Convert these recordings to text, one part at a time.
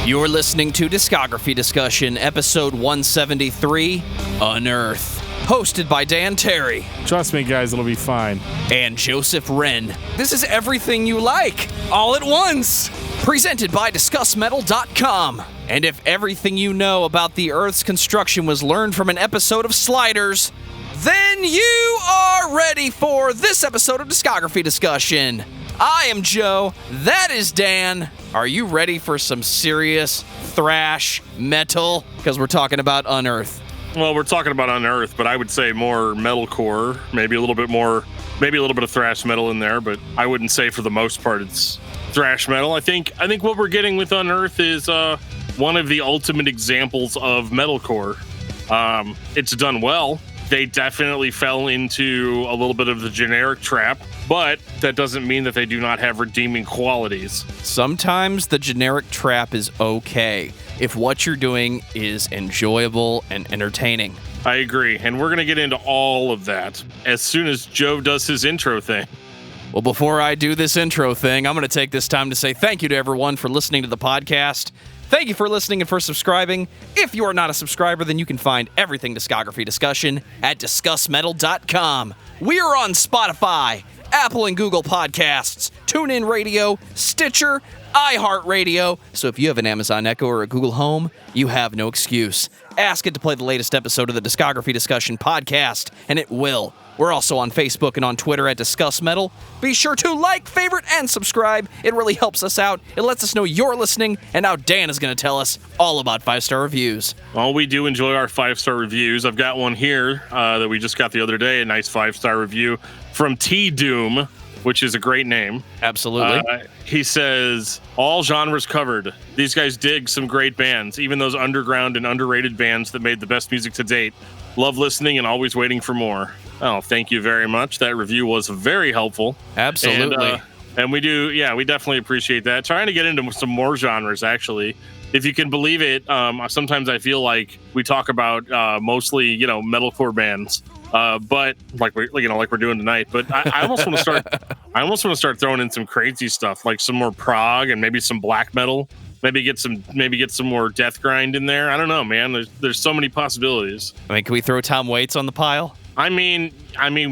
You're listening to Discography Discussion, episode 173, Unearth. Hosted by Dan Terry. Trust me, guys, it'll be fine. And Joseph Wren. This is everything you like, all at once. Presented by discussmetal.com. And if everything you know about the Earth's construction was learned from an episode of Sliders, then you are ready for this episode of Discography Discussion. I am Joe, that is Dan. Are you ready for some serious thrash metal? Because we're talking about Unearth. Well, we're talking about Unearth, but I would say more metalcore, maybe a little bit of thrash metal in there, but I wouldn't say for the most part it's thrash metal. I think what we're getting with Unearth is one of the ultimate examples of metalcore. It's done well. They definitely fell into a little bit of the generic trap, but that doesn't mean that they do not have redeeming qualities. Sometimes the generic trap is okay if what you're doing is enjoyable and entertaining. I agree, and we're going to get into all of that as soon as Joe does his intro thing. Well, before I do this intro thing, I'm going to take this time to say thank you to everyone for listening to the podcast. Thank you for listening and for subscribing. If you are not a subscriber, then you can find everything Discography Discussion at discussmetal.com. We are on Spotify, Apple and Google Podcasts, TuneIn Radio, Stitcher, iHeartRadio. So if you have an Amazon Echo or a Google Home, you have no excuse. Ask it to play the latest episode of the Discography Discussion podcast, and it will. We're also on Facebook and on Twitter at Discuss Metal. Be sure to like, favorite, and subscribe. It really helps us out. It lets us know you're listening, and now Dan is going to tell us all about 5-star reviews. Well, we do enjoy our 5-star reviews. I've got one here that we just got the other day, a nice 5-star review from T-Doom, which is a great name. Absolutely. He says, all genres covered. These guys dig some great bands, even those underground and underrated bands that made the best music to date. Love listening and always waiting for more. Oh, thank you very much. That review was very helpful. Absolutely. And we definitely appreciate that. Trying to get into some more genres, actually. If you can believe it, sometimes I feel like we talk about mostly, metalcore bands. But like we're doing tonight. But I almost want to start. I almost want to start throwing in some crazy stuff, like some more prog and maybe some black metal. Maybe get some more death grind in there. I don't know, man. There's so many possibilities. Can we throw Tom Waits on the pile? I mean,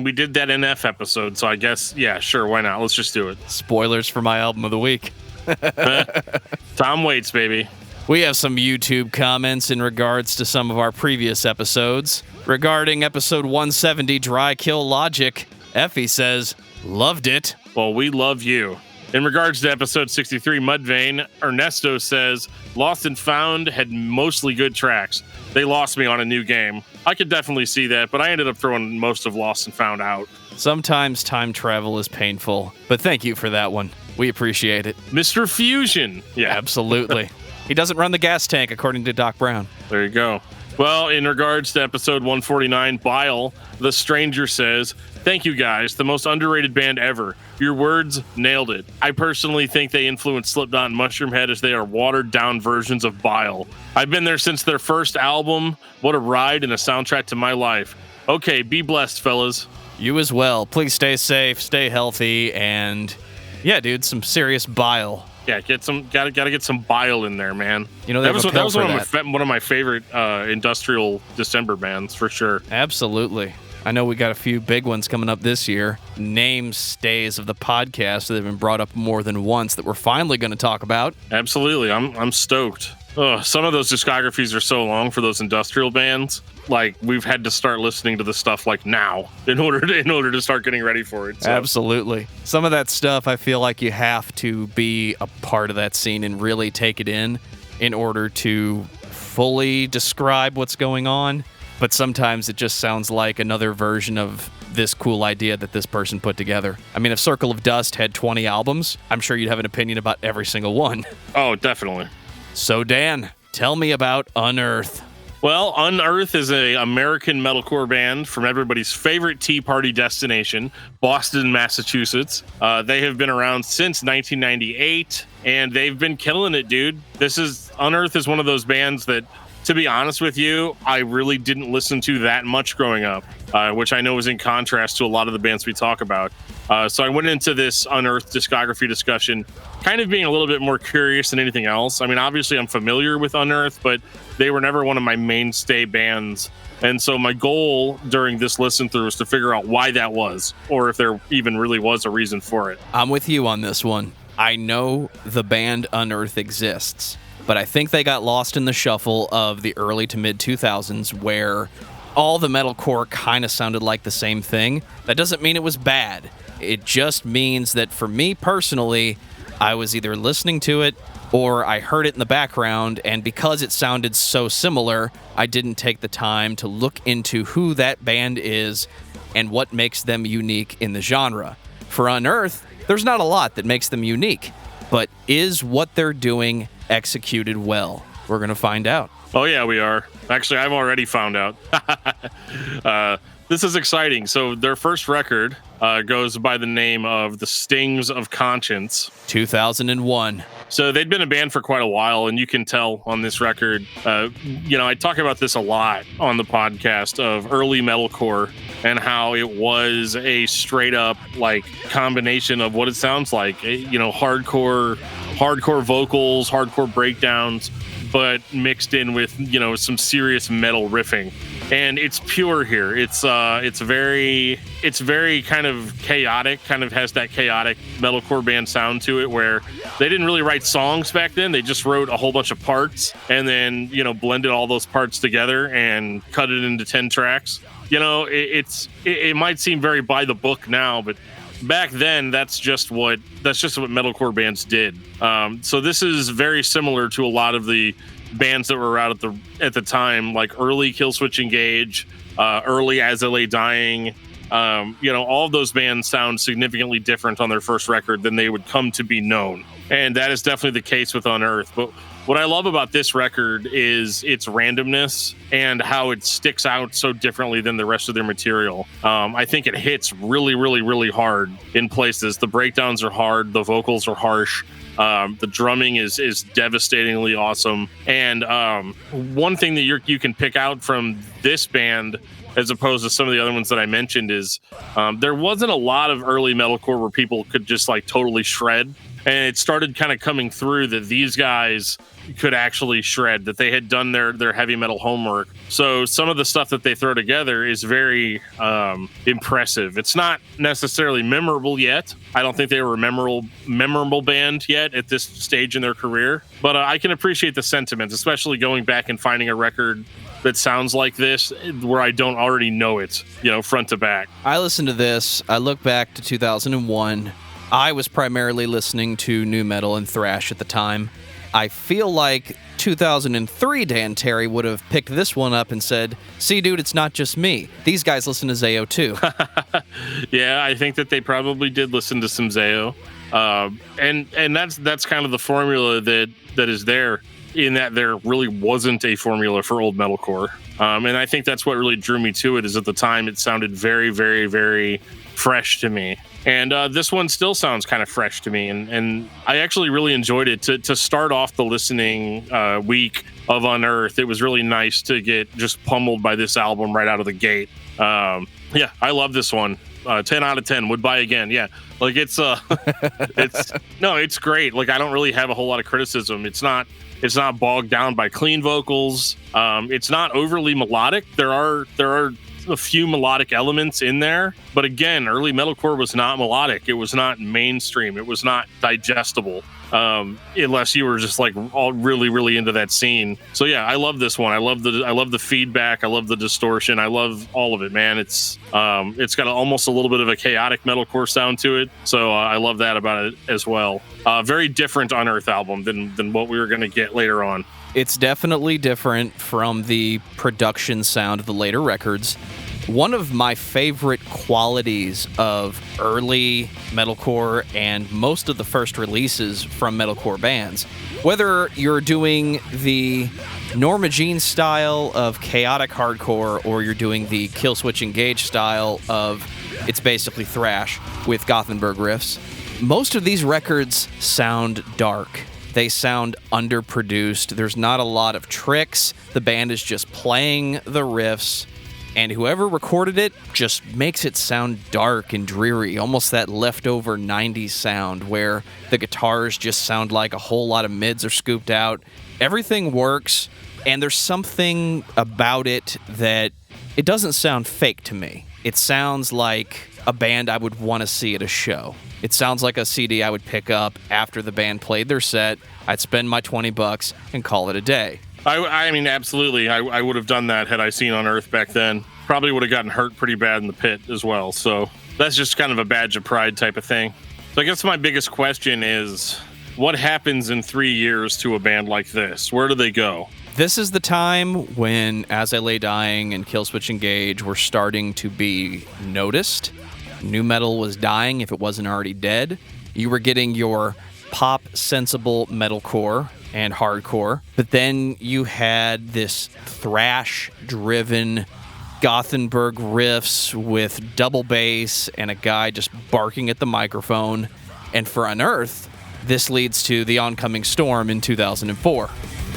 we did that NF episode, so I guess, yeah, sure, why not? Let's just do it. Spoilers for my album of the week. Tom Waits, baby. We have some YouTube comments in regards to some of our previous episodes. Regarding episode 170, Dry Kill Logic, Effie says, loved it. Well, we love you. In regards to episode 63, Mudvayne, Ernesto says, Lost and Found had mostly good tracks. They lost me on a new game. I could definitely see that, but I ended up throwing most of Lost and Found out. Sometimes time travel is painful, but thank you for that one. We appreciate it. Mr. Fusion. Yeah, absolutely. He doesn't run the gas tank, according to Doc Brown. There you go. Well, in regards to episode 149, Bile, the Stranger says, thank you guys, the most underrated band ever. Your words nailed it. I personally think they influenced Slipknot and Mushroomhead as they are watered-down versions of Bile. I've been there since their first album. What a ride and a soundtrack to my life. Okay, be blessed, fellas. You as well. Please stay safe, stay healthy, and yeah, dude, some serious Bile. Yeah, gotta get some Bile in there, man. That was one of my favorite industrial December bands for sure. Absolutely. I know we got a few big ones coming up this year. Namestays of the podcast that have been brought up more than once that we're finally going to talk about. Absolutely. I'm stoked. Some of those discographies are so long for those industrial bands. Like, we've had to start listening to the stuff like now in order to start getting ready for it. So. Absolutely. Some of that stuff, I feel like you have to be a part of that scene and really take it in order to fully describe what's going on. But sometimes it just sounds like another version of this cool idea that this person put together. I mean, if Circle of Dust had 20 albums, I'm sure you'd have an opinion about every single one. Oh, definitely. So, Dan, tell me about Unearth. Well, Unearth is an American metalcore band from everybody's favorite Tea Party destination, Boston, Massachusetts. They have been around since 1998, and they've been killing it, dude. Unearth is one of those bands that, to be honest with you, I really didn't listen to that much growing up, which I know is in contrast to a lot of the bands we talk about. So I went into this Unearth discography discussion kind of being a little bit more curious than anything else. I mean, obviously I'm familiar with Unearth, but they were never one of my mainstay bands. And so my goal during this listen through was to figure out why that was, or if there even really was a reason for it. I'm with you on this one. I know the band Unearth exists, but I think they got lost in the shuffle of the early to mid 2000s where all the metalcore kind of sounded like the same thing. That doesn't mean it was bad. It just means that for me personally, I was either listening to it or I heard it in the background, and because it sounded so similar, I didn't take the time to look into who that band is and what makes them unique in the genre. For Unearth, there's not a lot that makes them unique, but is what they're doing executed well? We're going to find out. Oh, yeah, we are. Actually, I've already found out. This is exciting. So their first record goes by the name of The Stings of Conscience. 2001. So they'd been a band for quite a while, and you can tell on this record, I talk about this a lot on the podcast of early metalcore and how it was a straight up like combination of what it sounds like, hardcore vocals, hardcore breakdowns, but mixed in with, some serious metal riffing. And it's pure here. It's very kind of chaotic, kind of has that chaotic metalcore band sound to it, where they didn't really write songs back then. They just wrote a whole bunch of parts and then, blended all those parts together and cut it into 10 tracks. It might seem very by the book now, but back then that's just what metalcore bands did. So this is very similar to a lot of the bands that were out at the time, like early Killswitch Engage, early As I Lay Dying. All of those bands sound significantly different on their first record than they would come to be known, and that is definitely the case with Unearth. But what I love about this record is its randomness and how it sticks out so differently than the rest of their material. I think it hits really, really, really hard in places. The breakdowns are hard, the vocals are harsh. The drumming is devastatingly awesome. And one thing that you can pick out from this band, as opposed to some of the other ones that I mentioned, is there wasn't a lot of early metalcore where people could just like totally shred. And it started kind of coming through that these guys could actually shred, that they had done their heavy metal homework. So some of the stuff that they throw together is very impressive. It's not necessarily memorable yet. I don't think they were a memorable band yet at this stage in their career. But I can appreciate the sentiment, especially going back and finding a record that sounds like this where I don't already know it, front to back. I listened to this. I look back to 2001. I was primarily listening to nu metal and thrash at the time. I feel like 2003 Dan Terry would have picked this one up and said, "See, dude, it's not just me. These guys listen to Zayo too." Yeah, I think that they probably did listen to some Zayo. And that's kind of the formula that is there, in that there really wasn't a formula for old metalcore. And I think that's what really drew me to it, is at the time it sounded very, very, very fresh to me. And this one still sounds kind of fresh to me. And I actually really enjoyed it. To start off the listening week of Unearth, it was really nice to get just pummeled by this album right out of the gate. I love this one. 10 out of 10, would buy again. Yeah. Like it's great. Like I don't really have a whole lot of criticism. It's not bogged down by clean vocals. It's not overly melodic. There are a few melodic elements in there, but again, early metalcore was not melodic. It was not mainstream. It was not digestible, unless you were just like all really, really into that scene. So yeah, I love this one. I love the feedback. I love the distortion. I love all of it, man. It's got almost a little bit of a chaotic metalcore sound to it. So I love that about it as well. Very different Unearth album than what we were going to get later on. It's definitely different from the production sound of the later records. One of my favorite qualities of early metalcore and most of the first releases from metalcore bands, whether you're doing the Norma Jean style of chaotic hardcore or you're doing the Killswitch Engage style of it's basically thrash with Gothenburg riffs, most of these records sound dark. They sound underproduced. There's not a lot of tricks. The band is just playing the riffs. And whoever recorded it just makes it sound dark and dreary, almost that leftover 90s sound where the guitars just sound like a whole lot of mids are scooped out. Everything works, and there's something about it that it doesn't sound fake to me. It sounds like a band I would want to see at a show. It sounds like a CD I would pick up after the band played their set. I'd spend my $20 and call it a day. I mean, absolutely. I would have done that had I seen Unearth back then. Probably would have gotten hurt pretty bad in the pit as well. So that's just kind of a badge of pride type of thing. So I guess my biggest question is, what happens in 3 years to a band like this? Where do they go? This is the time when As I Lay Dying and Killswitch Engage were starting to be noticed. Nu metal was dying if it wasn't already dead. You were getting your pop sensible metalcore and hardcore, but then you had this thrash-driven Gothenburg riffs with double bass and a guy just barking at the microphone. And for Unearth, this leads to The Oncoming Storm in 2004.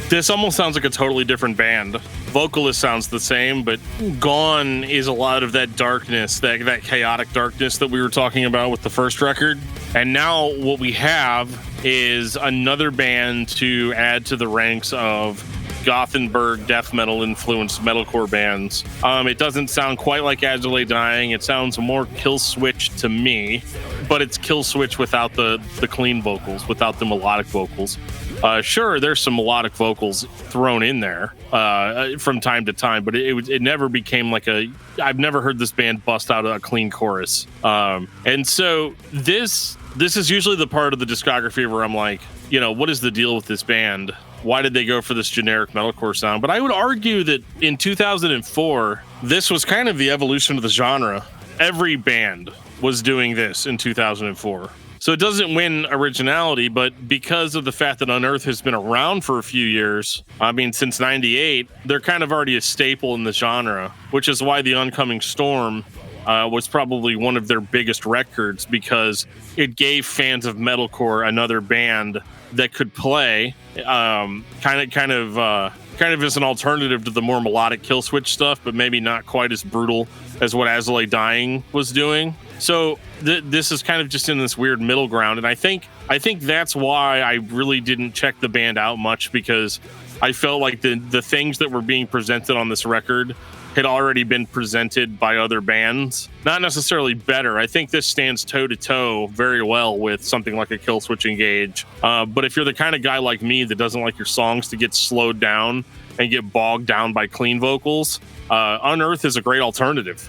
This almost sounds like a totally different band. Vocalist sounds the same, but gone is a lot of that darkness, that chaotic darkness that we were talking about with the first record. And now what we have is another band to add to the ranks of Gothenburg death metal influenced metalcore bands. It doesn't sound quite like As I Lay Dying. It sounds more Killswitch to me, but it's Killswitch without the clean vocals, without the melodic vocals. Sure, there's some melodic vocals thrown in there from time to time, but it never became like I've never heard this band bust out a clean chorus. And so this is usually the part of the discography where I'm like, what is the deal with this band? Why did they go for this generic metalcore sound? But I would argue that in 2004, this was kind of the evolution of the genre. Every band was doing this in 2004. So it doesn't win originality, but because of the fact that Unearth has been around for a few years, I mean, since 98, they're kind of already a staple in the genre, which is why The Oncoming Storm was probably one of their biggest records, because it gave fans of metalcore another band that could play kind of as an alternative to the more melodic Killswitch stuff, but maybe not quite as brutal as what As I Lay Dying was doing. So this is kind of just in this weird middle ground, and I think that's why I really didn't check the band out much, because I felt like the things that were being presented on this record had already been presented by other bands. Not necessarily better. I think this stands toe-to-toe very well with something like a Killswitch Engage. But if you're the kind of guy like me that doesn't like your songs to get slowed down and get bogged down by clean vocals, Unearth is a great alternative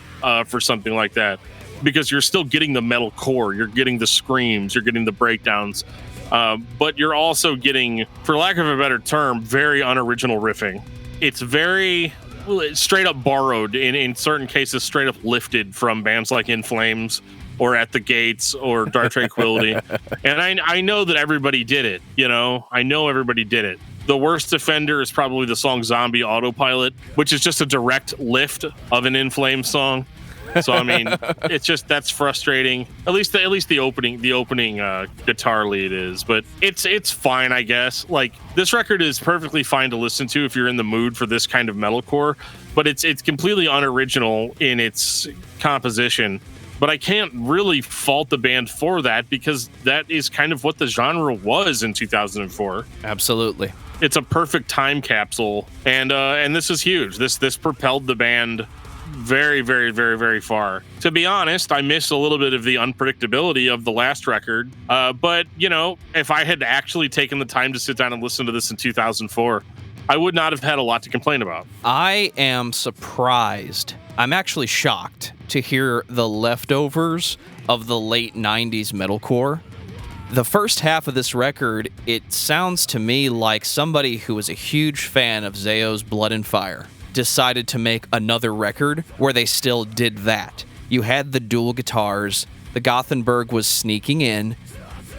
for something like that, because you're still getting the metal core, you're getting the screams, you're getting the breakdowns, but you're also getting, for lack of a better term, very unoriginal riffing. It's very straight up borrowed, in certain cases straight up lifted from bands like In Flames or At the Gates or Dark Tranquility. And I know that everybody did it, I know everybody did it. The worst offender is probably the song Zombie Autopilot, which is just a direct lift of an In Flames song. So I mean, it's just, that's frustrating. At least the opening guitar lead is, but it's fine, I guess. Like, this record is perfectly fine to listen to if you're in the mood for this kind of metalcore, but it's completely unoriginal in its composition. But I can't really fault the band for that, because that is kind of what the genre was in 2004. Absolutely. It's a perfect time capsule, and this is huge. This propelled the band very, very, very, very far. To be honest, I miss a little bit of the unpredictability of the last record. But, if I had actually taken the time to sit down and listen to this in 2004, I would not have had a lot to complain about. I am surprised. I'm actually shocked to hear the leftovers of the late 90s metalcore. The first half of this record, it sounds to me like somebody who was a huge fan of Zayo's Blood and Fire decided to make another record where they still did that. You had the dual guitars, the Gothenburg was sneaking in,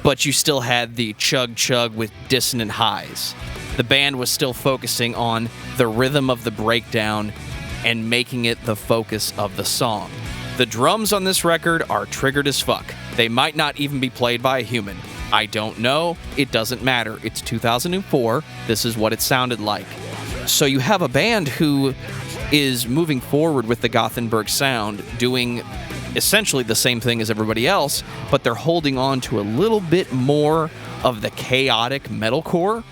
but you still had the chug-chug with dissonant highs. The band was still focusing on the rhythm of the breakdown and making it the focus of the song. The drums on this record are triggered as fuck. They might not even be played by a human. I don't know. It doesn't matter. It's 2004. This is what it sounded like. So you have a band who is moving forward with the Gothenburg sound, doing essentially the same thing as everybody else, but they're holding on to a little bit more of the chaotic metalcore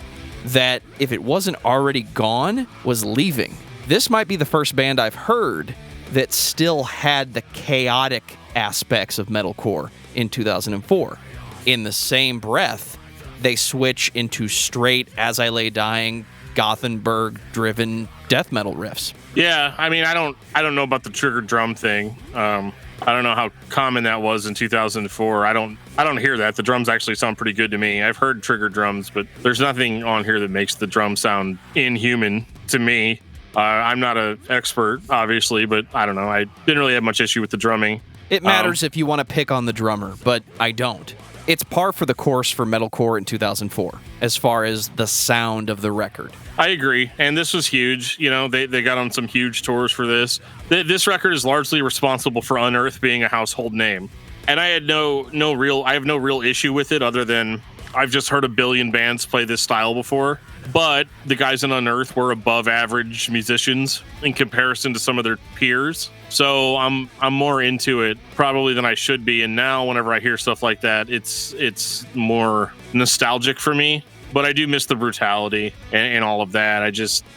that, if it wasn't already gone, was leaving. This might be the first band I've heard that still had the chaotic aspects of metalcore in 2004. In the same breath, they switch into straight As I Lay Dying, Gothenburg-driven death metal riffs. Yeah, I mean, I don't know about the trigger drum thing. I don't know how common that was in 2004. I don't hear that. The drums actually sound pretty good to me. I've heard trigger drums, but there's nothing on here that makes the drum sound inhuman to me. I'm not an expert, obviously, but I don't know. I didn't really have much issue with the drumming. It matters if you want to pick on the drummer, but I don't. It's par for the course for metalcore in 2004, as far as the sound of the record. I agree, and this was huge. You know, they got on some huge tours for this. This record is largely responsible for Unearth being a household name, and I had no real issue with it, other than I've just heard a billion bands play this style before. But the guys in Unearth were above average musicians in comparison to some of their peers. So I'm more into it probably than I should be. And now whenever I hear stuff like that, it's more nostalgic for me. But I do miss the brutality and all of that.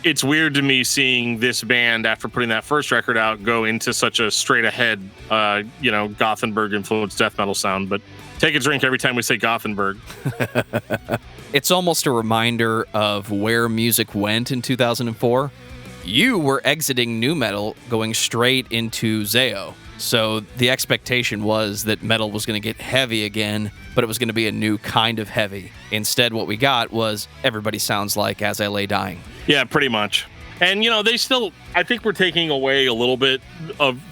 It's weird to me seeing this band, after putting that first record out, go into such a straight ahead, Gothenburg influenced death metal sound. But take a drink every time we say Gothenburg. It's almost a reminder of where music went in 2004. You were exiting nu metal, going straight into Zao. So the expectation was that metal was going to get heavy again, but it was going to be a new kind of heavy. Instead, what we got was everybody sounds like As I Lay Dying. Yeah, pretty much. And, I think we're taking away a little bit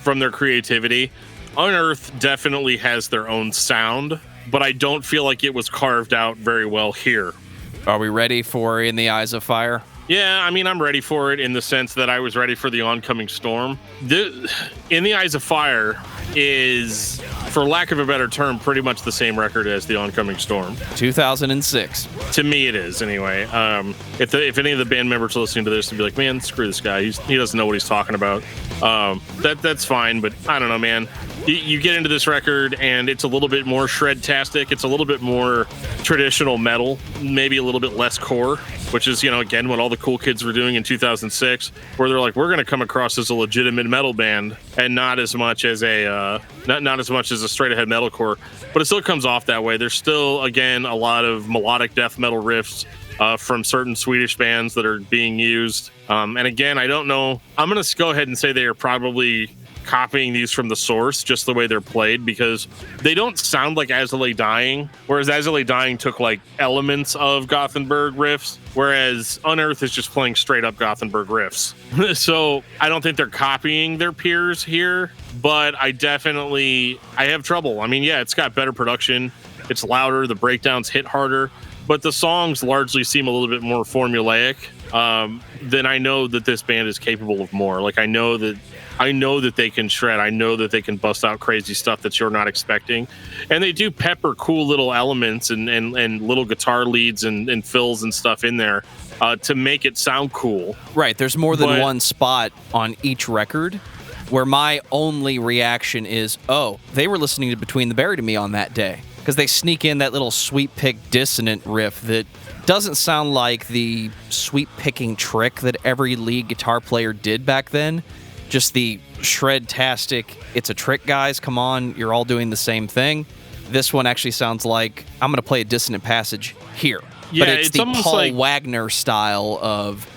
from their creativity. Unearth definitely has their own sound, but I don't feel like it was carved out very well here. Are we ready for In the Eyes of Fire? Yeah, I mean, I'm ready for it in the sense that I was ready for the oncoming storm. In the Eyes of Fire is, for lack of a better term, pretty much the same record as the oncoming storm. 2006. To me, it is, anyway. If any of the band members are listening to this and be like, man, screw this guy, he doesn't know what he's talking about, that's fine, but I don't know, man. You get into this record, and it's a little bit more shred-tastic. It's a little bit more traditional metal, maybe a little bit less core, which is, again, what all the cool kids were doing in 2006, where they're like, we're going to come across as a legitimate metal band and not as much as a straight-ahead metalcore. But it still comes off that way. There's still, again, a lot of melodic death metal riffs from certain Swedish bands that are being used. And again, I don't know. I'm going to go ahead and say they are probably copying these from the source, just the way they're played, because they don't sound like As I Lay Dying, whereas As I Lay Dying took like elements of Gothenburg riffs, whereas Unearth is just playing straight up Gothenburg riffs. So I don't think they're copying their peers here, but I have trouble. I mean, yeah, it's got better production, it's louder, the breakdowns hit harder, but the songs largely seem a little bit more formulaic. Then I know that this band is capable of more. Like, I know that they can shred. I know that they can bust out crazy stuff that you're not expecting. And they do pepper cool little elements and little guitar leads and fills and stuff in there to make it sound cool. Right. There's more than one spot on each record where my only reaction is, oh, they were listening to Between the Buried and Me on that day. Because they sneak in that little sweep-pick dissonant riff that doesn't sound like the sweep-picking trick that every lead guitar player did back then. Just the shred-tastic, it's a trick, guys, come on, you're all doing the same thing. This one actually sounds like, I'm going to play a dissonant passage here. Yeah, but it's the Paul like Wagner style of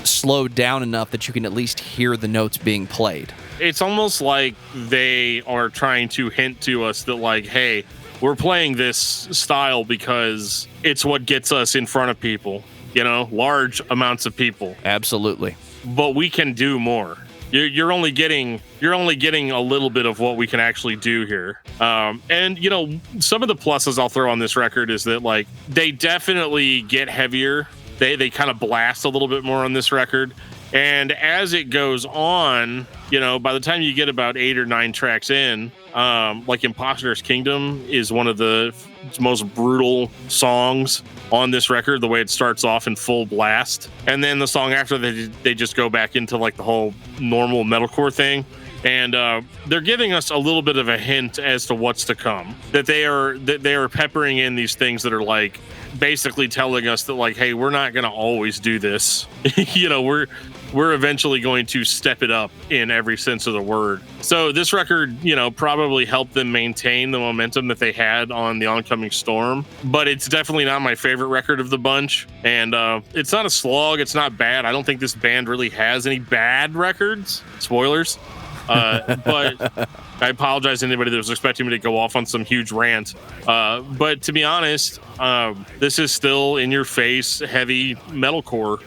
slowed down enough that you can at least hear the notes being played. It's almost like they are trying to hint to us that, like, hey, we're playing this style because it's what gets us in front of people, large amounts of people. Absolutely. But we can do more. You're only getting a little bit of what we can actually do here. And some of the pluses I'll throw on this record is that, like, they definitely get heavier. They kind of blast a little bit more on this record. And as it goes on, by the time you get about 8 or 9 tracks in, like Imposter's Kingdom is one of the most brutal songs on this record, the way it starts off in full blast. And then the song after they just go back into like the whole normal metalcore thing. And they're giving us a little bit of a hint as to what's to come. That they are peppering in these things that are like basically telling us that like, hey, we're not going to always do this. We're eventually going to step it up in every sense of the word. So this record, probably helped them maintain the momentum that they had on the oncoming storm. But it's definitely not my favorite record of the bunch. And it's not a slog. It's not bad. I don't think this band really has any bad records. Spoilers. But I apologize to anybody that was expecting me to go off on some huge rant. But to be honest, this is still in-your-face, heavy metalcore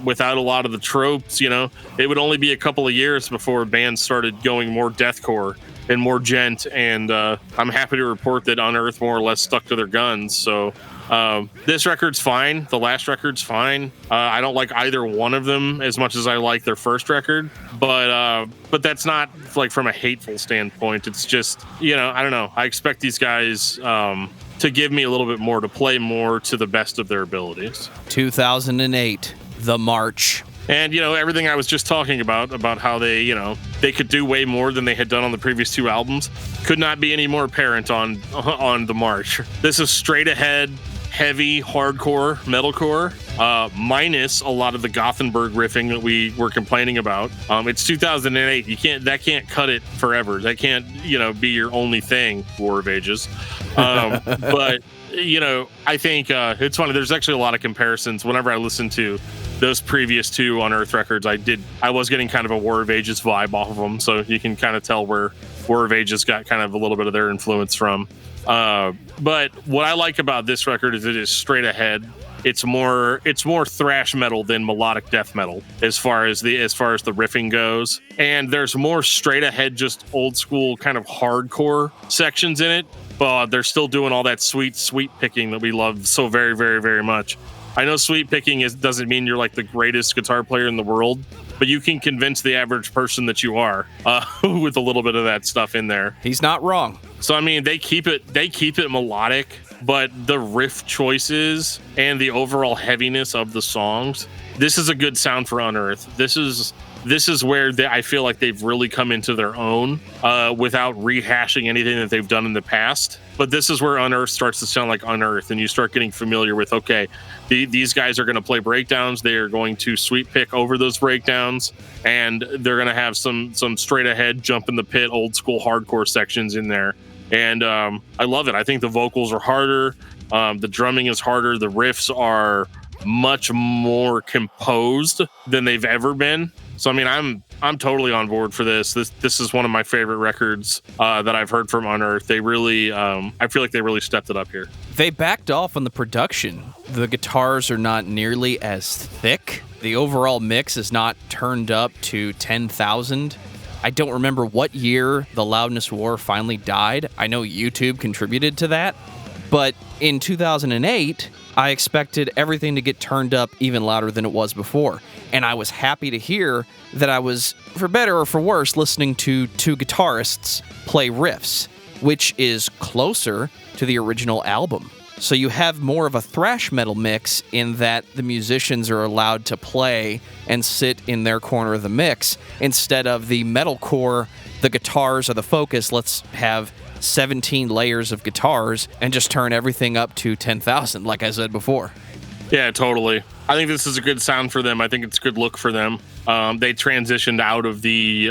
without a lot of the tropes. It would only be a couple of years before bands started going more deathcore and more gent. And I'm happy to report that Unearth more or less stuck to their guns. So this record's fine. The last record's fine. I don't like either one of them as much as I like their first record, but that's not like from a hateful standpoint. It's just, I don't know. I expect these guys to give me a little bit more, to play more to the best of their abilities. 2008, The March. And, everything I was just talking about how they, they could do way more than they had done on the previous 2 albums, could not be any more apparent on The March. This is straight ahead, heavy, hardcore, metalcore, minus a lot of the Gothenburg riffing that we were complaining about. It's 2008. That can't cut it forever. That can't, be your only thing, War of Ages. But, I think it's funny. There's actually a lot of comparisons whenever I listen to those previous 2 Unearth records. I was getting kind of a War of Ages vibe off of them, so you can kind of tell where War of Ages got kind of a little bit of their influence from. But what I like about this record is it is straight ahead. It's more thrash metal than melodic death metal as far as the riffing goes, and there's more straight ahead, just old school kind of hardcore sections in it. But they're still doing all that sweet picking that we love so very, very, very much. I know sweet picking doesn't mean you're like the greatest guitar player in the world, but you can convince the average person that you are with a little bit of that stuff in there. He's not wrong. So I mean, they keep it melodic, but the riff choices and the overall heaviness of the songs, this is a good sound for Unearth. This is where I feel like they've really come into their own without rehashing anything that they've done in the past. But this is where Unearth starts to sound like Unearth, and you start getting familiar with, okay, these guys are going to play breakdowns. They are going to sweep pick over those breakdowns, and they're going to have some straight ahead, jump in the pit, old school hardcore sections in there. And I love it. I think the vocals are harder. The drumming is harder. The riffs are much more composed than they've ever been. So I mean, I'm totally on board for this. This is one of my favorite records that I've heard from Unearth. They really, I feel like they really stepped it up here. They backed off on the production. The guitars are not nearly as thick. The overall mix is not turned up to 10,000. I don't remember what year the Loudness War finally died. I know YouTube contributed to that. But in 2008, I expected everything to get turned up even louder than it was before. And I was happy to hear that I was, for better or for worse, listening to 2 guitarists play riffs, which is closer to the original album. So you have more of a thrash metal mix in that the musicians are allowed to play and sit in their corner of the mix instead of the metalcore, the guitars are the focus, let's have 17 layers of guitars and just turn everything up to 10,000, like I said before. Yeah, totally. I think this is a good sound for them. I think it's a good look for them. They transitioned out of the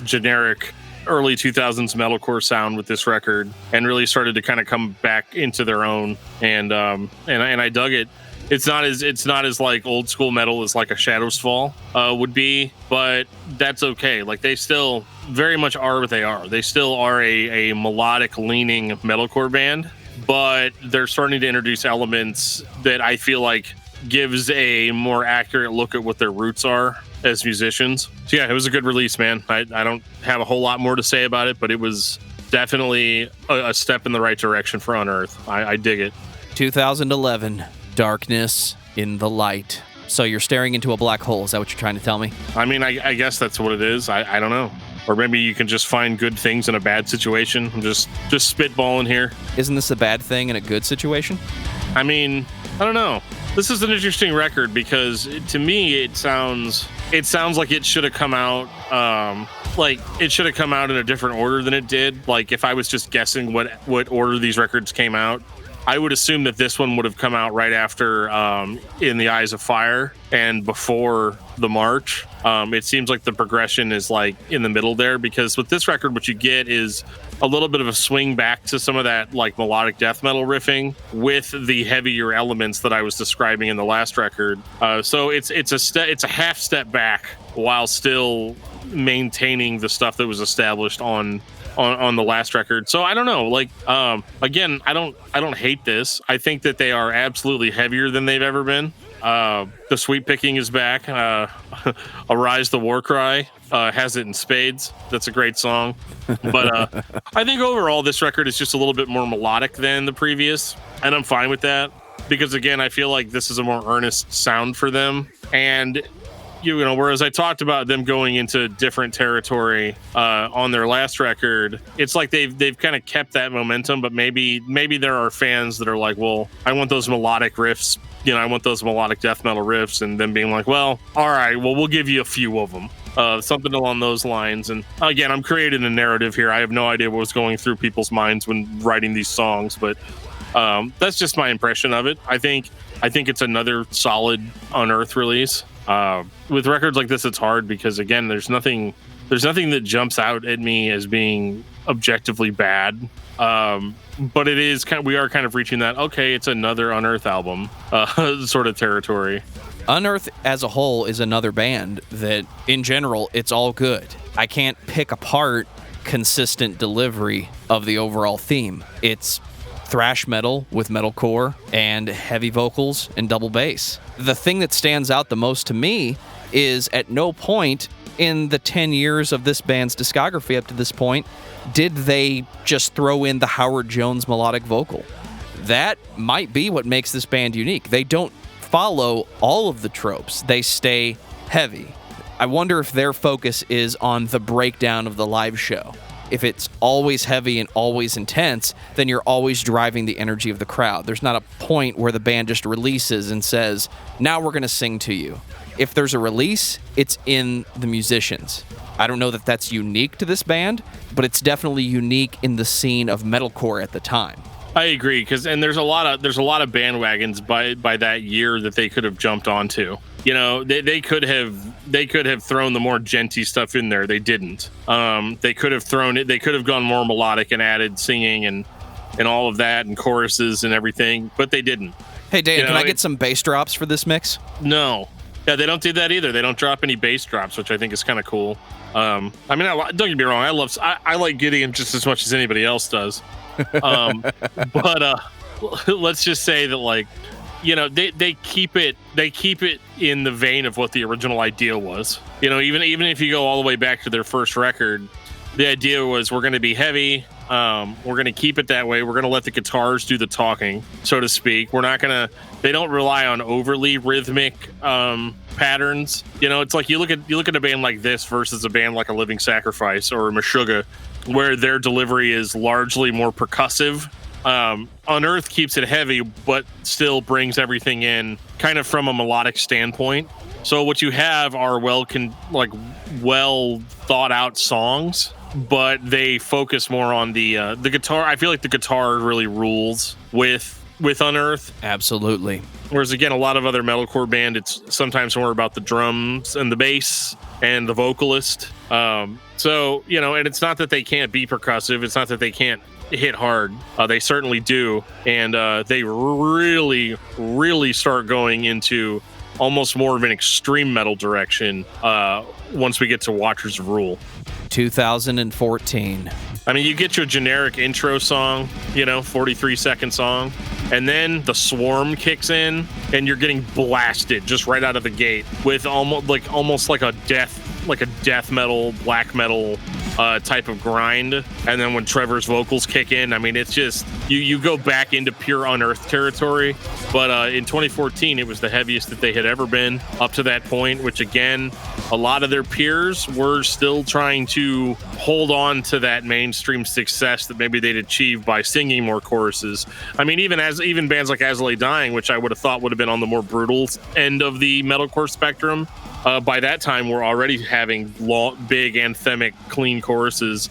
generic early 2000s metalcore sound with this record and really started to kind of come back into their own. And I dug it. It's not as like old school metal as like a Shadows Fall would be, but that's okay. Like they still very much are what they are. They still are a melodic leaning metalcore band, but they're starting to introduce elements that I feel like gives a more accurate look at what their roots are as musicians. So yeah, it was a good release, man. I don't have a whole lot more to say about it, but it was definitely a step in the right direction for Unearth. I dig it. 2011, Darkness in the Light. So you're staring into a black hole. Is that what you're trying to tell me? I mean, I guess that's what it is. I don't know. Or maybe you can just find good things in a bad situation. I'm just spitballing here. Isn't this a bad thing in a good situation? I mean, I don't know. This is an interesting record because to me it sounds like it should have come out in a different order than it did. Like if I was just guessing what order these records came out, I would assume that this one would have come out right after In the Eyes of Fire and before The March. It seems like the progression is like in the middle there, because with this record, what you get is a little bit of a swing back to some of that like melodic death metal riffing with the heavier elements that I was describing in the last record. So it's a half step back while still maintaining the stuff that was established on the last record. So I don't know, like again, I don't hate this. I think that they are absolutely heavier than they've ever been. The sweep picking is back. Arise the War Cry has it in spades. That's a great song. But I think overall this record is just a little bit more melodic than the previous, and I'm fine with that because again, I feel like this is a more earnest sound for them. And you know, whereas I talked about them going into different territory on their last record, it's like they've kind of kept that momentum, but maybe there are fans that are like, well, I want those melodic riffs, you know, I want those melodic death metal riffs, and then being like, well, all right, well, we'll give you a few of them. Something along those lines. And again, I'm creating a narrative here. I have no idea what was going through people's minds when writing these songs, but that's just my impression of it. I think it's another solid Unearth release. With records like this, it's hard because again, there's nothing that jumps out at me as being objectively bad. But it is we are kind of reaching that, okay, it's another Unearth album, sort of territory. Unearth as a whole is another band that, in general, it's all good. I can't pick apart consistent delivery of the overall theme. It's thrash metal with metalcore and heavy vocals and double bass. The thing that stands out the most to me is at no point in the 10 years of this band's discography up to this point did they just throw in the Howard Jones melodic vocal. That might be what makes this band unique. They don't follow all of the tropes. They stay heavy. I wonder if their focus is on the breakdown of the live show. If it's always heavy and always intense, then you're always driving the energy of the crowd. There's not a point where the band just releases and says, now we're going to sing to you. If there's a release, it's in the musicians. I don't know that that's unique to this band, but it's definitely unique in the scene of metalcore at the time. I agree, and there's a lot of bandwagons by that year that they could have jumped onto. You know, they could have thrown the more genty stuff in there. They didn't. They could have thrown it. They could have gone more melodic and added singing and all of that and choruses and everying, but they didn't. Hey Dan, can I get some bass drops for this mix? No. Yeah, they don't do that either. They don't drop any bass drops, which I think is kind of cool. I mean, don't get me wrong. I like Gideon just as much as anybody else does. But let's just say that, like, you know, they keep it in the vein of what the original idea was. You know, even if you go all the way back to their first record, the idea was we're going to be heavy. We're going to keep it that way. We're going to let the guitars do the talking, so to speak. They don't rely on overly rhythmic patterns. You know, it's like you look at a band like this versus a band like a Living Sacrifice or Meshuggah, where their delivery is largely more percussive. Unearth keeps it heavy, but still brings everything in kind of from a melodic standpoint. So what you have are well thought out songs, but they focus more on the guitar. I feel like the guitar really rules with Unearth. Absolutely. Whereas again, a lot of other metalcore band, it's sometimes more about the drums and the bass and the vocalist. So, you know, and it's not that they can't be percussive. It's not that they can't hit hard. They certainly do. And they really, really start going into almost more of an extreme metal direction once we get to Watchers of Rule. 2014. I mean, you get your generic intro song, you know, 43-second song, and then the swarm kicks in, and you're getting blasted just right out of the gate with almost like a death metal, black metal type of grind. And then when Trevor's vocals kick in, I mean, it's just, you go back into pure Unearth territory. But in 2014, it was the heaviest that they had ever been up to that point, which again, a lot of their peers were still trying to hold on to that mainstream success that maybe they'd achieved by singing more choruses. I mean, even bands like As I Lay Dying, which I would have thought would have been on the more brutal end of the metalcore spectrum, by that time we're already having big anthemic clean choruses,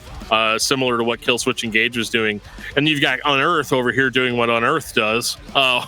similar to what Killswitch Engage was doing. And you've got Unearth over here doing what Unearth does,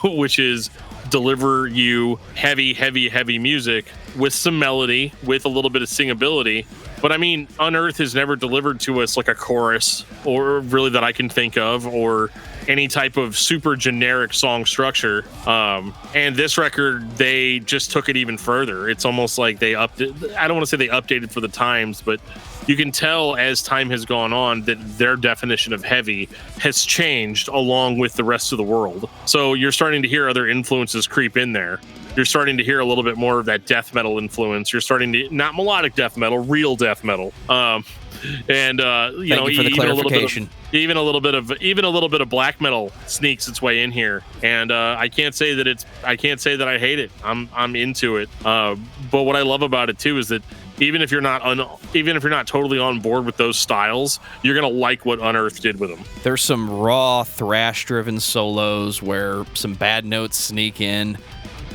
which is deliver you heavy music with some melody, with a little bit of singability. But I mean, Unearth has never delivered to us like a chorus, or really that I can think of, or any type of super generic song structure. And this record, they just took it even further. It's almost like they I don't want to say they updated for the times, but you can tell as time has gone on that their definition of heavy has changed along with the rest of the world. So you're starting to hear other influences creep in there. You're starting to hear a little bit more of that death metal influence. You're starting to, not melodic death metal, real death metal. And you know, even a little bit of black metal sneaks its way in here. And I can't say that I hate it. I'm into it. But what I love about it too is that even if you're not totally on board with those styles, you're gonna like what Unearth did with them. There's some raw thrash-driven solos where some bad notes sneak in.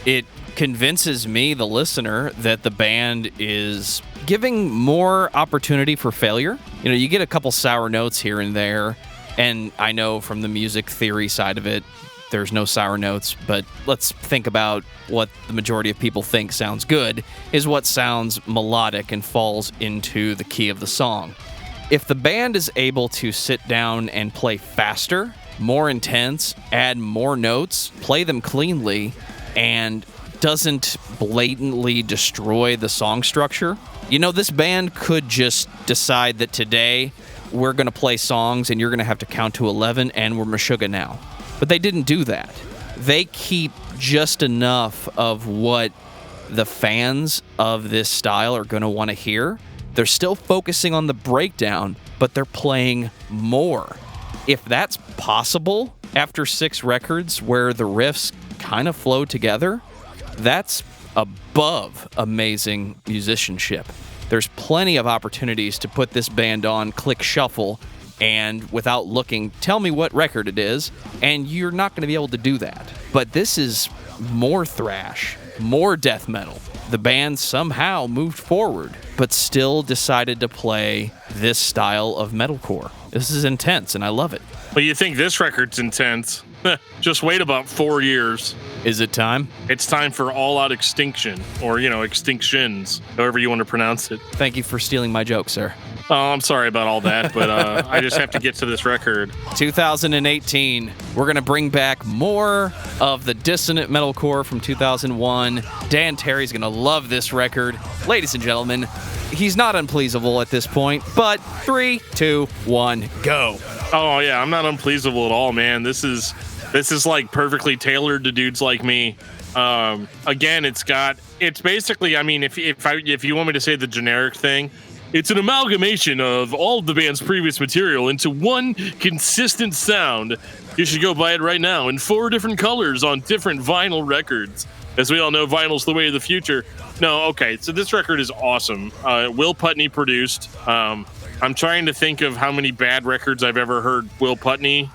It convinces me, the listener, that the band is giving more opportunity for failure. You know, you get a couple sour notes here and there, and I know from the music theory side of it, there's no sour notes, but let's think about what the majority of people think sounds good is what sounds melodic and falls into the key of the song. If the band is able to sit down and play faster, more intense, add more notes, play them cleanly, and doesn't blatantly destroy the song structure, you know, this band could just decide that today we're going to play songs and you're going to have to count to 11 and we're Meshuggah now. But they didn't do that. They keep just enough of what the fans of this style are going to want to hear. They're still focusing on the breakdown, but they're playing more. If that's possible after 6 records where the riffs kind of flow together, that's above amazing musicianship. There's plenty of opportunities to put this band on, click shuffle, and without looking, tell me what record it is, and you're not going to be able to do that. But this is more thrash, more death metal. The band somehow moved forward, but still decided to play this style of metalcore. This is intense, and I love it. Well, you think this record's intense? Just wait about 4 years. Is it time? It's time for All Out Extinction, or, you know, Extinctions, however you want to pronounce it. Thank you for stealing my joke, sir. Oh, I'm sorry about all that, but I just have to get to this record. 2018, we're going to bring back more of the dissonant metalcore from 2001. Dan Terry's going to love this record. Ladies and gentlemen, he's not unpleasable at this point, but 3, 2, 1, go. Oh, yeah, I'm not unpleasable at all, man. This is like perfectly tailored to dudes like me. Again, it's basically, I mean, if you want me to say the generic thing, it's an amalgamation of all of the band's previous material into one consistent sound. You should go buy it right now in 4 different colors on different vinyl records. As we all know, vinyl's the way of the future. No, okay, so this record is awesome. Will Putney produced. I'm trying to think of how many bad records I've ever heard Will Putney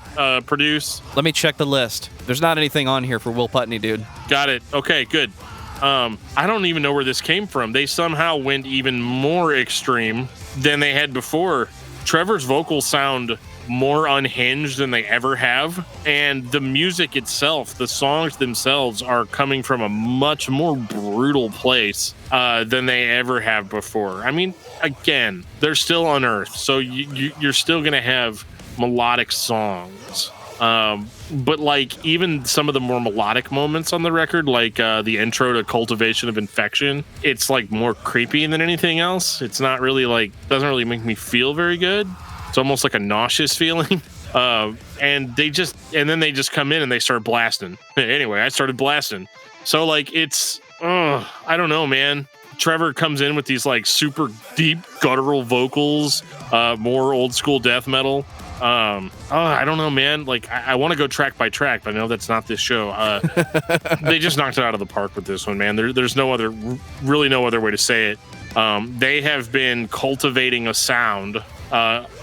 produce. Let me check the list. There's not anything on here for Will Putney, dude. Got it. Okay, good. I don't even know where this came from. They somehow went even more extreme than they had before. Trevor's vocals sound more unhinged than they ever have, and the music itself, the songs themselves, are coming from a much more brutal place than they ever have before. I mean, again, they're still Unearth, so you're still gonna have melodic songs. But like even some of the more melodic moments on the record, like the intro to Cultivation of Infection, it's like more creepy than anything else. It's not really like, doesn't really make me feel very good. It's almost like a nauseous feeling. And then they just come in and they start blasting. Anyway, I started blasting. So like it's, I don't know, man. Trevor comes in with these like super deep guttural vocals, more old school death metal. I don't know, man. Like, I want to go track by track, but I know that's not this show. They just knocked it out of the park with this one, man. There's really no other way to say it. They have been cultivating a sound.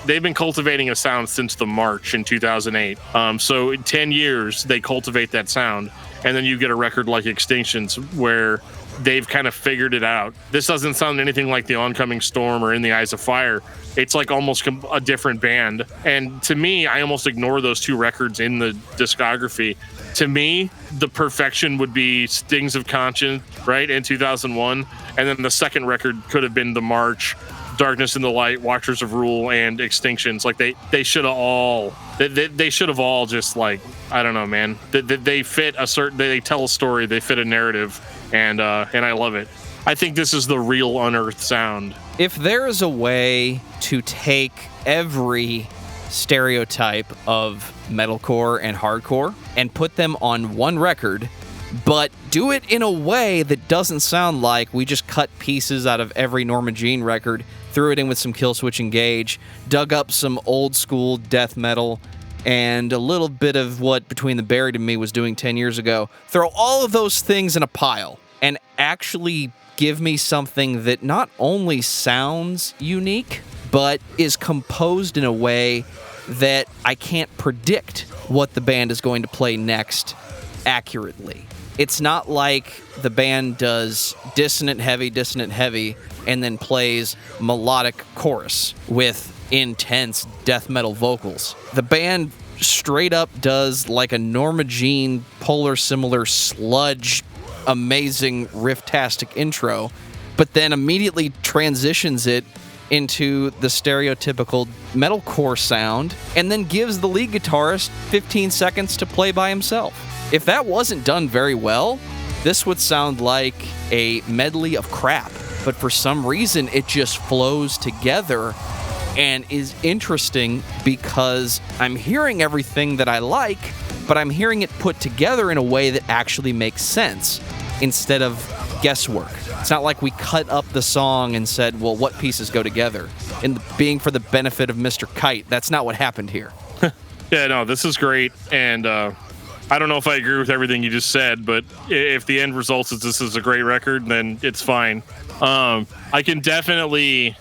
They've been cultivating a sound since the March in 2008. So in 10 years, they cultivate that sound, and then you get a record like Extinctions where they've kind of figured it out. This doesn't sound anything like the Oncoming Storm or In the Eyes of Fire. It's like almost a different band. And to me, I almost ignore those two records in the discography. To me, the perfection would be Stings of Conscience, right, in 2001. And then the second record could have been The March, Darkness in the Light, Watchers of Rule, and Extinctions. Like they should have all just, like, I don't know, man. They fit a certain. They tell a story. They fit a narrative, and I love it. I think this is the real Unearth sound. If there is a way to take every stereotype of metalcore and hardcore and put them on one record, but do it in a way that doesn't sound like we just cut pieces out of every Norma Jean record, threw it in with some Killswitch Engage, dug up some old school death metal, and a little bit of what Between the Buried and Me was doing 10 years ago, throw all of those things in a pile and actually give me something that not only sounds unique, but is composed in a way that I can't predict what the band is going to play next accurately. It's not like the band does dissonant heavy, and then plays melodic chorus with intense death metal vocals. The band straight up does like a Norma Jean polar similar sludge, amazing riff-tastic intro, but then immediately transitions it into the stereotypical metalcore sound, and then gives the lead guitarist 15 seconds to play by himself. If that wasn't done very well, this would sound like a medley of crap. But for some reason, it just flows together and is interesting because I'm hearing everything that I like, but I'm hearing it put together in a way that actually makes sense instead of guesswork. It's not like we cut up the song and said, well, what pieces go together? And being for the benefit of Mr. Kite, that's not what happened here. Yeah, no, this is great. And I don't know if I agree with everything you just said, but if the end result is this is a great record, then it's fine. I can definitely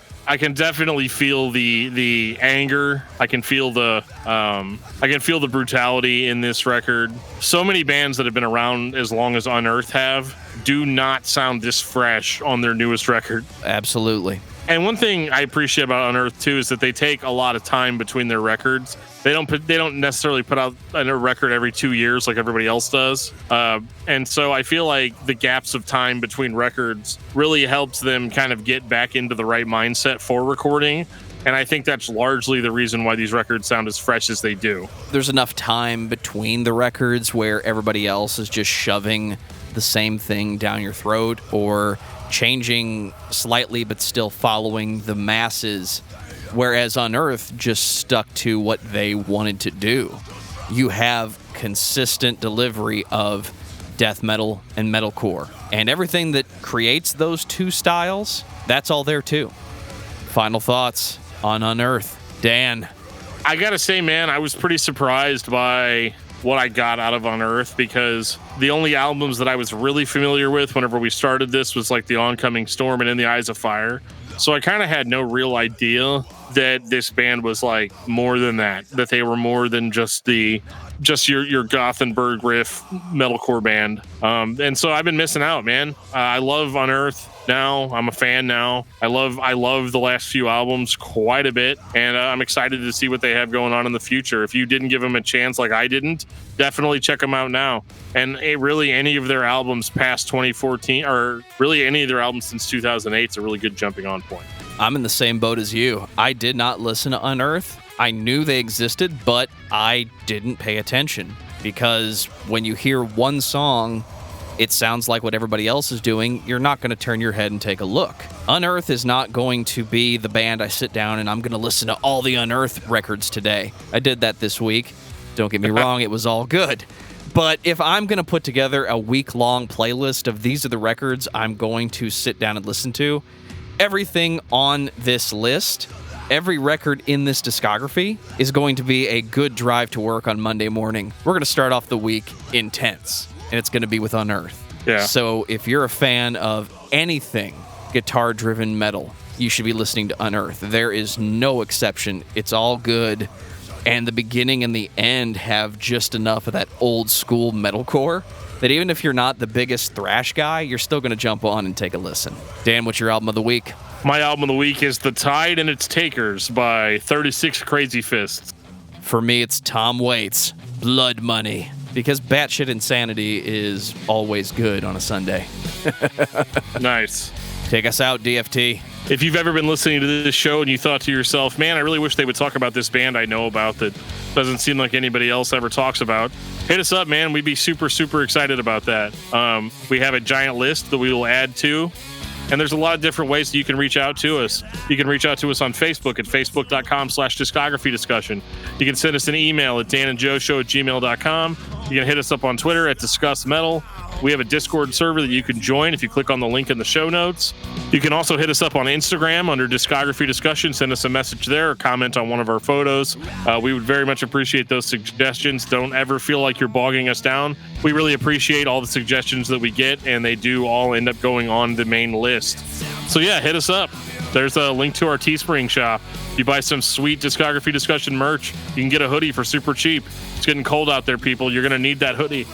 feel the anger. I can feel the brutality in this record. So many bands that have been around as long as Unearth have do not sound this fresh on their newest record. Absolutely. And one thing I appreciate about Unearth too is that they take a lot of time between their records. They don't necessarily put out a record every 2 years like everybody else does. And so I feel like the gaps of time between records really helps them kind of get back into the right mindset for recording. And I think that's largely the reason why these records sound as fresh as they do. There's enough time between the records where everybody else is just shoving the same thing down your throat or changing slightly but still following the masses, whereas Unearth just stuck to what they wanted to do. You have consistent delivery of death metal and metalcore, and everything that creates those two styles, that's all there too. Final thoughts on Unearth. Dan. I gotta say, man, I was pretty surprised by what I got out of Unearth, because the only albums that I was really familiar with whenever we started this was like the Oncoming Storm and In the Eyes of Fire. So I kind of had no real idea that this band was like more than that they were more than just your Gothenburg riff metalcore band. And so I've been missing out, man. I love Unearth now. I'm a fan now. I love the last few albums quite a bit, and I'm excited to see what they have going on in the future. If you didn't give them a chance like I didn't, definitely check them out now. And really any of their albums past 2014, or really any of their albums since 2008 is a really good jumping on point. I'm in the same boat as you. I did not listen to Unearth. I knew they existed, but I didn't pay attention, because when you hear one song, it sounds like what everybody else is doing, you're not going to turn your head and take a look. Unearth is not going to be the band I sit down and I'm going to listen to all the Unearth records today. I did that this week. Don't get me wrong, it was all good. But if I'm going to put together a week-long playlist of these are the records I'm going to sit down and listen to, everything on this list, every record in this discography is going to be a good drive to work on Monday morning. We're going to start off the week intense, and it's going to be with Unearth. Yeah. So if you're a fan of anything guitar-driven metal, you should be listening to Unearth. There is no exception. It's all good. And the beginning and the end have just enough of that old-school metalcore that even if you're not the biggest thrash guy, you're still going to jump on and take a listen. Dan, what's your album of the week? My album of the week is The Tide and Its Takers by 36 Crazyfists. For me, it's Tom Waits' Blood Money, because batshit insanity is always good on a Sunday. Nice. Take us out, DFT. If you've ever been listening to this show and you thought to yourself, man, I really wish they would talk about this band I know about that doesn't seem like anybody else ever talks about, hit us up, man. We'd be super, super excited about that. We have a giant list that we will add to. And there's a lot of different ways that you can reach out to us. You can reach out to us on Facebook at facebook.com/discography discussion. You can send us an email at danandjoeshow@gmail.com. You can hit us up on Twitter at discussmetal. We have a Discord server that you can join if you click on the link in the show notes. You can also hit us up on Instagram under Discography Discussion. Send us a message there or comment on one of our photos. We would very much appreciate those suggestions. Don't ever feel like you're bogging us down. We really appreciate all the suggestions that we get, and they do all end up going on the main list. So yeah, hit us up. There's a link to our Teespring shop. If you buy some sweet Discography Discussion merch, you can get a hoodie for super cheap. It's getting cold out there, people. You're going to need that hoodie.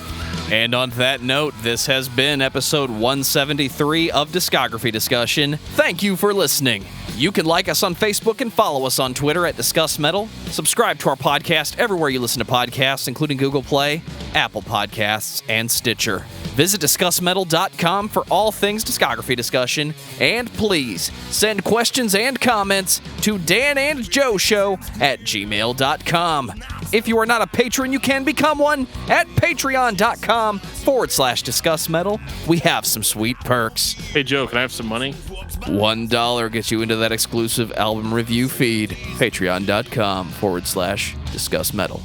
And on that note, this has been episode 173 of Discography Discussion. Thank you for listening. You can like us on Facebook and follow us on Twitter at discussmetal. Subscribe to our podcast everywhere you listen to podcasts, including Google Play, Apple Podcasts, and Stitcher. Visit discussmetal.com for all things discography discussion. And please send questions and comments to danandjoeshow@gmail.com. If you are not a patron, you can become one at patreon.com/discussmetal. We have some sweet perks. Hey, Joe, can I have some money? $1 gets you into that exclusive album review feed. Patreon.com/discussmetal.